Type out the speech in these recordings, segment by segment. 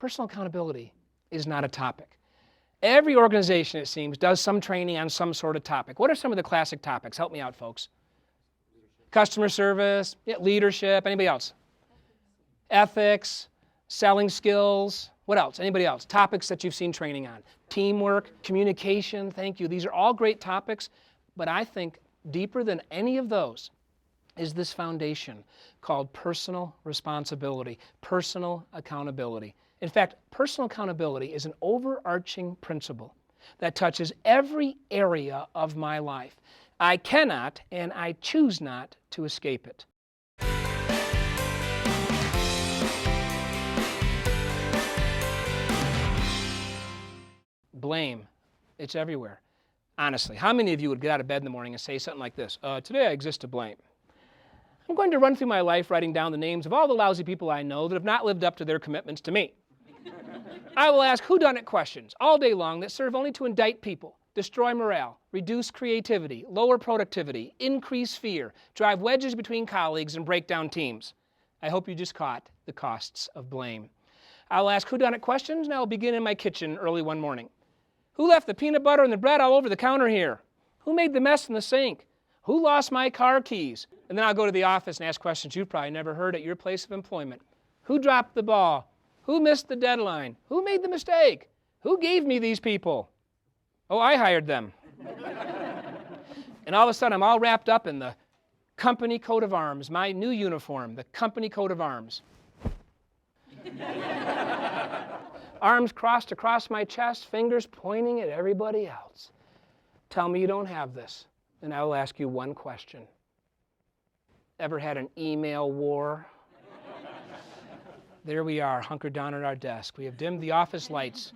Personal accountability is not a topic. Every organization, it seems, does some training on some sort of topic. What are some of the classic topics? Help me out, folks. Customer service, leadership, anybody else? Ethics, selling skills, what else? Anybody else? Topics that you've seen training on. Teamwork, communication, thank you. These are all great topics, but I think deeper than any of those is this foundation called personal responsibility, personal accountability. In fact, personal accountability is an overarching principle that touches every area of my life. I cannot and I choose not to escape it. Blame, it's everywhere. Honestly, how many of you would get out of bed in the morning and say something like this? Today I exist to blame. I'm going to run through my life writing down the names of all the lousy people I know that have not lived up to their commitments to me. I will ask whodunit questions all day long that serve only to indict people, destroy morale, reduce creativity, lower productivity, increase fear, drive wedges between colleagues, and break down teams. I hope you just caught the costs of blame. I'll ask whodunit questions, and I'll begin in my kitchen early one morning. Who left the peanut butter and the bread all over the counter here? Who made the mess in the sink? Who lost my car keys? And then I'll go to the office and ask questions you've probably never heard at your place of employment. Who dropped the ball? Who missed the deadline? Who made the mistake? Who gave me these people? Oh, I hired them. And all of a sudden, I'm all wrapped up in the company coat of arms, my new uniform, the company coat of arms. Arms crossed across my chest, fingers pointing at everybody else. Tell me you don't have this, and I will ask you one question. Ever had an email war? There we are, hunkered down at our desk. We have dimmed the office lights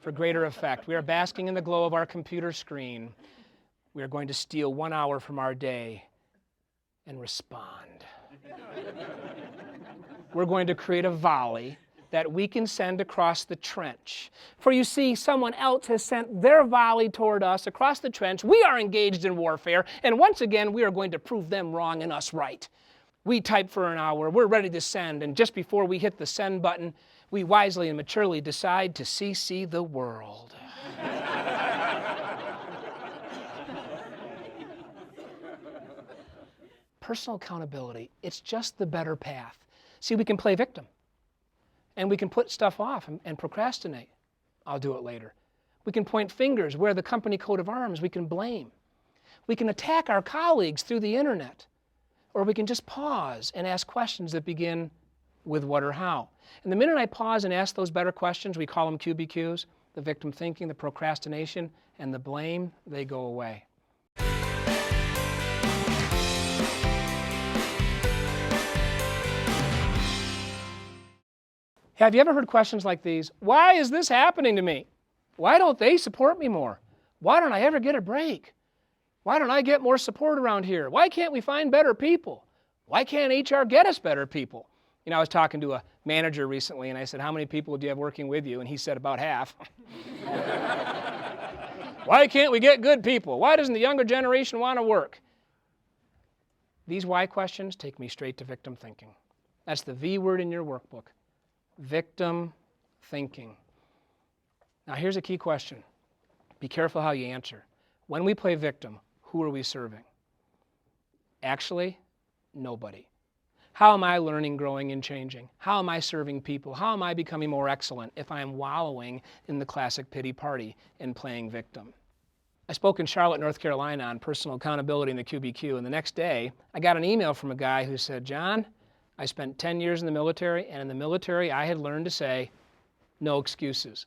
for greater effect. We are basking in the glow of our computer screen. We are going to steal 1 hour from our day and respond. We're going to create a volley that we can send across the trench. For you see, someone else has sent their volley toward us across the trench. We are engaged in warfare, and once again, we are going to prove them wrong and us right. We type for an hour, we're ready to send, and just before we hit the send button, we wisely and maturely decide to CC the world. Personal accountability, it's just the better path. See, we can play victim, and we can put stuff off and procrastinate. I'll do it later. We can point fingers, wear the company coat of arms, we can blame. We can attack our colleagues through the internet, or we can just pause and ask questions that begin with what or how. And the minute I pause and ask those better questions, we call them QBQs, the victim thinking, the procrastination, and the blame, they go away. Have you ever heard questions like these? Why is this happening to me? Why don't they support me more? Why don't I ever get a break? Why don't I get more support around here? Why can't we find better people? Why can't HR get us better people? You know, I was talking to a manager recently, and I said, how many people do you have working with you? And he said, about half. Why can't we get good people? Why doesn't the younger generation want to work? These why questions take me straight to victim thinking. That's the V word in your workbook. Victim thinking. Now here's a key question. Be careful how you answer. When we play victim, who are we serving? Actually, nobody. How am I learning, growing, and changing? How am I serving people? How am I becoming more excellent if I am wallowing in the classic pity party and playing victim? I spoke in Charlotte, North Carolina on personal accountability in the QBQ, and the next day I got an email from a guy who said, John, I spent 10 years in the military, and in the military I had learned to say, no excuses.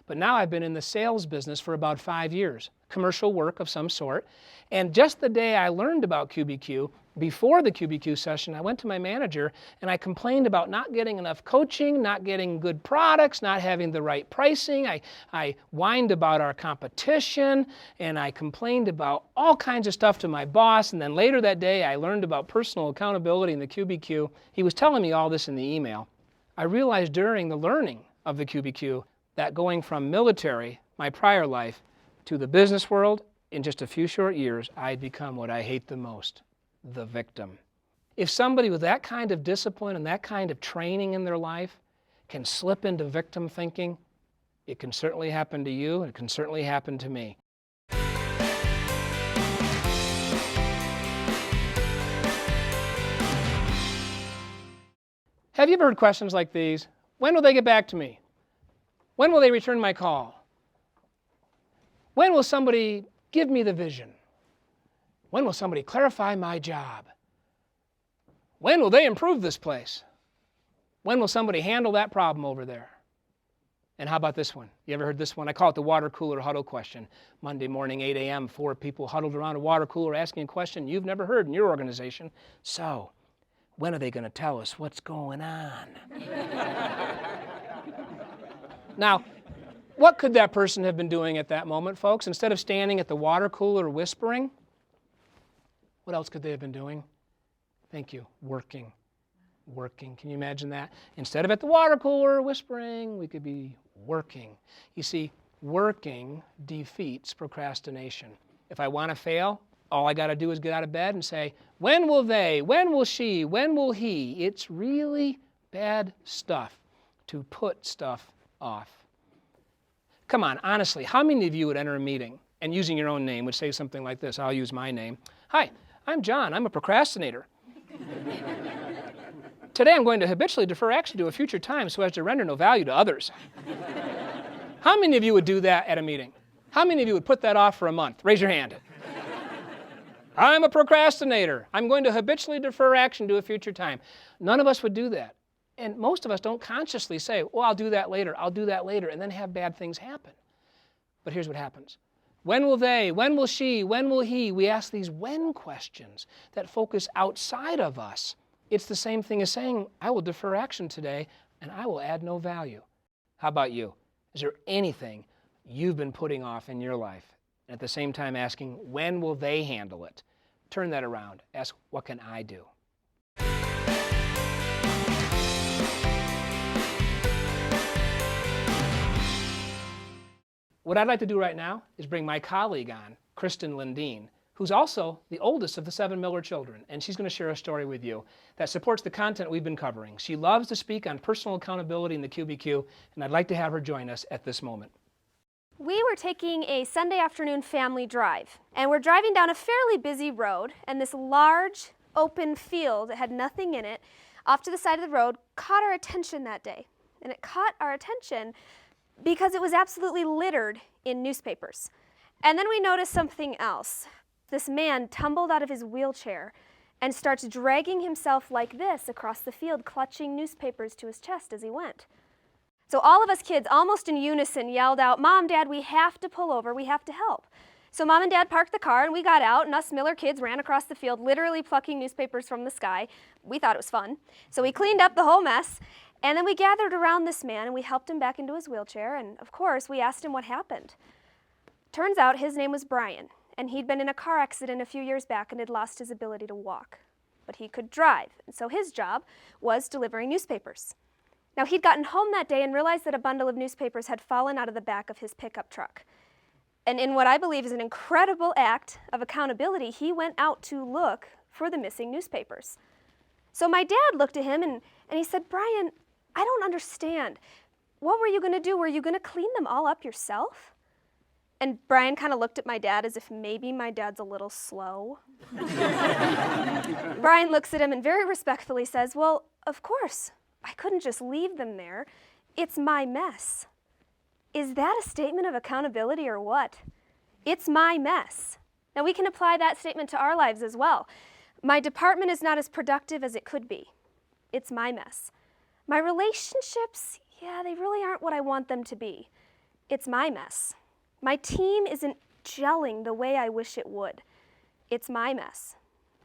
But now I've been in the sales business for about 5 years, commercial work of some sort, and just the day I learned about QBQ, before the QBQ session, I went to my manager and I complained about not getting enough coaching, not getting good products, not having the right pricing. I whined about our competition, and I complained about all kinds of stuff to my boss, and then later that day I learned about personal accountability in the QBQ. He was telling me all this in the email. I realized during the learning of the QBQ that going from military, my prior life, to the business world, in just a few short years, I'd become what I hate the most, the victim. If somebody with that kind of discipline and that kind of training in their life can slip into victim thinking, it can certainly happen to you, and it can certainly happen to me. Have you ever heard questions like these? When will they get back to me? When will they return my call? When will somebody give me the vision? When will somebody clarify my job? When will they improve this place? When will somebody handle that problem over there? And how about this one? You ever heard this one? I call it the water cooler huddle question. Monday morning, 8 a.m., 4 people huddled around a water cooler asking a question you've never heard in your organization. So, when are they going to tell us what's going on? Now, what could that person have been doing at that moment, folks? Instead of standing at the water cooler whispering, what else could they have been doing? Thank you. Working. Can you imagine that? Instead of at the water cooler whispering, we could be working. You see, working defeats procrastination. If I want to fail, all I got to do is get out of bed and say, when will they, when will she, when will he? It's really bad stuff to put stuff off. Come on, honestly, how many of you would enter a meeting and using your own name would say something like this? I'll use my name. Hi, I'm John. I'm a procrastinator. Today I'm going to habitually defer action to a future time so as to render no value to others. How many of you would do that at a meeting? How many of you would put that off for a month? Raise your hand. I'm a procrastinator. I'm going to habitually defer action to a future time. None of us would do that. And most of us don't consciously say, well, I'll do that later, and then have bad things happen. But here's what happens. When will they? When will she? When will he? We ask these when questions that focus outside of us. It's the same thing as saying, I will defer action today, and I will add no value. How about you? Is there anything you've been putting off in your life? And at the same time asking, when will they handle it? Turn that around. Ask, what can I do? What I'd like to do right now is bring my colleague on, Kristen Lindeen, who's also the oldest of the 7 Miller children, and she's going to share a story with you that supports the content we've been covering. She loves to speak on personal accountability in the QBQ, and I'd like to have her join us at this moment. We were taking a Sunday afternoon family drive, and we're driving down a fairly busy road, and this large open field that had nothing in it off to the side of the road caught our attention that day. And it caught our attention because it was absolutely littered in newspapers. And then we noticed something else. This man tumbled out of his wheelchair and starts dragging himself like this across the field, clutching newspapers to his chest as he went. So all of us kids, almost in unison, yelled out, Mom, Dad, we have to pull over, we have to help. So Mom and Dad parked the car and we got out, and us Miller kids ran across the field, literally plucking newspapers from the sky. We thought it was fun. So we cleaned up the whole mess, and then we gathered around this man and we helped him back into his wheelchair, and of course we asked him what happened. Turns out his name was Brian, and he'd been in a car accident a few years back and had lost his ability to walk. But he could drive, and so his job was delivering newspapers. Now, he'd gotten home that day and realized that a bundle of newspapers had fallen out of the back of his pickup truck. And in what I believe is an incredible act of accountability, he went out to look for the missing newspapers. So my dad looked at him and he said, Brian, I don't understand. What were you going to do? Were you going to clean them all up yourself? And Brian kind of looked at my dad as if maybe my dad's a little slow. Brian looks at him and very respectfully says, well, of course. I couldn't just leave them there. It's my mess. Is that a statement of accountability or what? It's my mess. Now we can apply that statement to our lives as well. My department is not as productive as it could be. It's my mess. My relationships, yeah, they really aren't what I want them to be. It's my mess. My team isn't gelling the way I wish it would. It's my mess.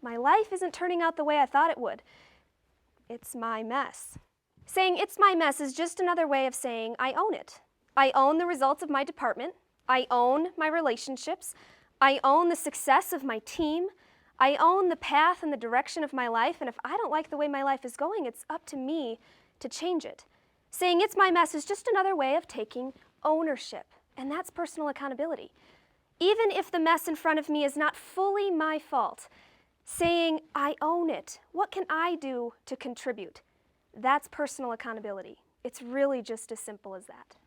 My life isn't turning out the way I thought it would. It's my mess. Saying it's my mess is just another way of saying I own it. I own the results of my department. I own my relationships. I own the success of my team. I own the path and the direction of my life, and if I don't like the way my life is going, it's up to me to change it. Saying it's my mess is just another way of taking ownership, and that's personal accountability. Even if the mess in front of me is not fully my fault, saying, I own it. What can I do to contribute? That's personal accountability. It's really just as simple as that.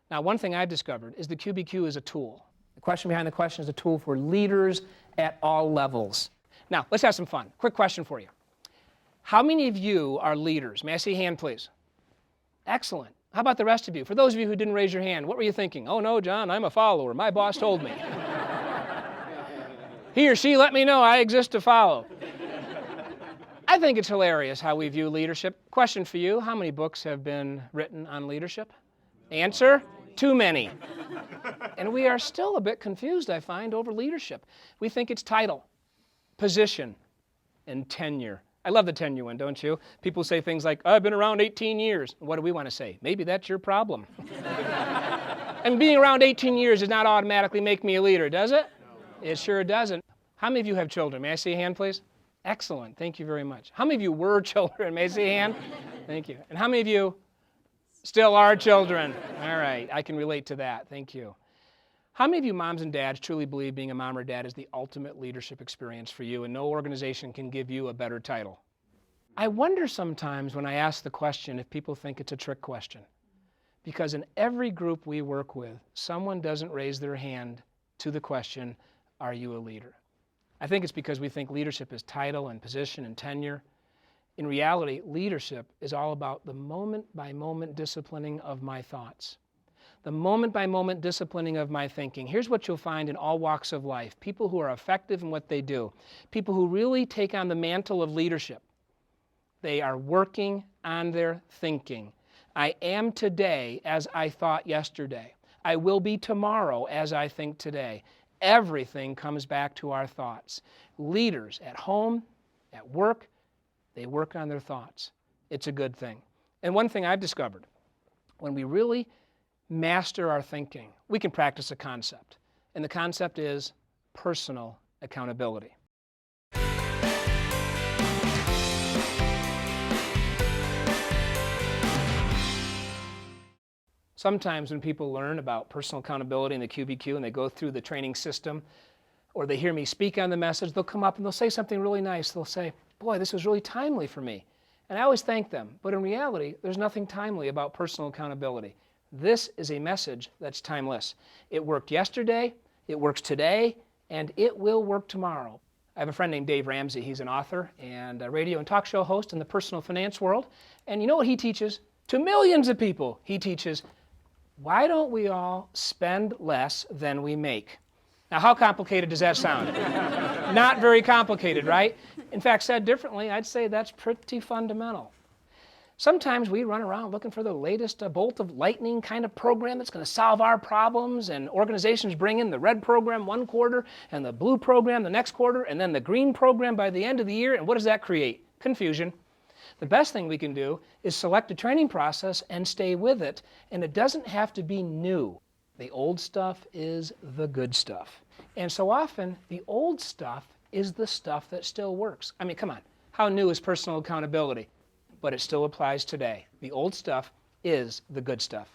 Now, one thing I've discovered is the QBQ is a tool. The question behind the question is a tool for leaders at all levels. Now, let's have some fun. Quick question for you. How many of you are leaders? May I see a hand, please? Excellent. How about the rest of you? For those of you who didn't raise your hand, what were you thinking? Oh, no, John, I'm a follower. My boss told me. He or she let me know I exist to follow. I think it's hilarious how we view leadership. Question for you, how many books have been written on leadership? Answer? Too many. And we are still a bit confused, I find, over leadership. We think it's title, position, and tenure. I love the tenure one, don't you? People say things like, I've been around 18 years. What do we want to say? Maybe that's your problem. And being around 18 years does not automatically make me a leader, does it? No. It sure doesn't. How many of you have children? May I see a hand, please? Excellent. Thank you very much. How many of you were children? May I see a hand? Thank you. And how many of you still are children? All right. I can relate to that. Thank you. How many of you moms and dads truly believe being a mom or dad is the ultimate leadership experience for you and no organization can give you a better title? I wonder sometimes when I ask the question if people think it's a trick question. Because in every group we work with, someone doesn't raise their hand to the question, are you a leader? I think it's because we think leadership is title and position and tenure. In reality, leadership is all about the moment-by-moment disciplining of my thoughts. The moment-by-moment disciplining of my thinking. Here's what you'll find in all walks of life. People who are effective in what they do. People who really take on the mantle of leadership. They are working on their thinking. I am today as I thought yesterday. I will be tomorrow as I think today. Everything comes back to our thoughts. Leaders at home, at work, they work on their thoughts. It's a good thing. And one thing I've discovered, when we really master our thinking, we can practice a concept. And the concept is personal accountability. Sometimes when people learn about personal accountability in the QBQ and they go through the training system, or they hear me speak on the message, they'll come up and they'll say something really nice. They'll say, boy, this was really timely for me. And I always thank them. But in reality, there's nothing timely about personal accountability. This is a message that's timeless. It worked yesterday, it works today, and it will work tomorrow. I have a friend named Dave Ramsey. He's an author and a radio and talk show host in the personal finance world. And you know what he teaches? To millions of people, he teaches, why don't we all spend less than we make? Now, how complicated does that sound? Not very complicated, right? In fact, said differently, I'd say that's pretty fundamental. Sometimes we run around looking for the latest bolt of lightning kind of program that's going to solve our problems, and organizations bring in the red program one quarter and the blue program the next quarter and then the green program by the end of the year, and what does that create? Confusion. The best thing we can do is select a training process and stay with it, and it doesn't have to be new. The old stuff is the good stuff. And so often, the old stuff is the stuff that still works. I mean, come on, how new is personal accountability? But it still applies today. The old stuff is the good stuff.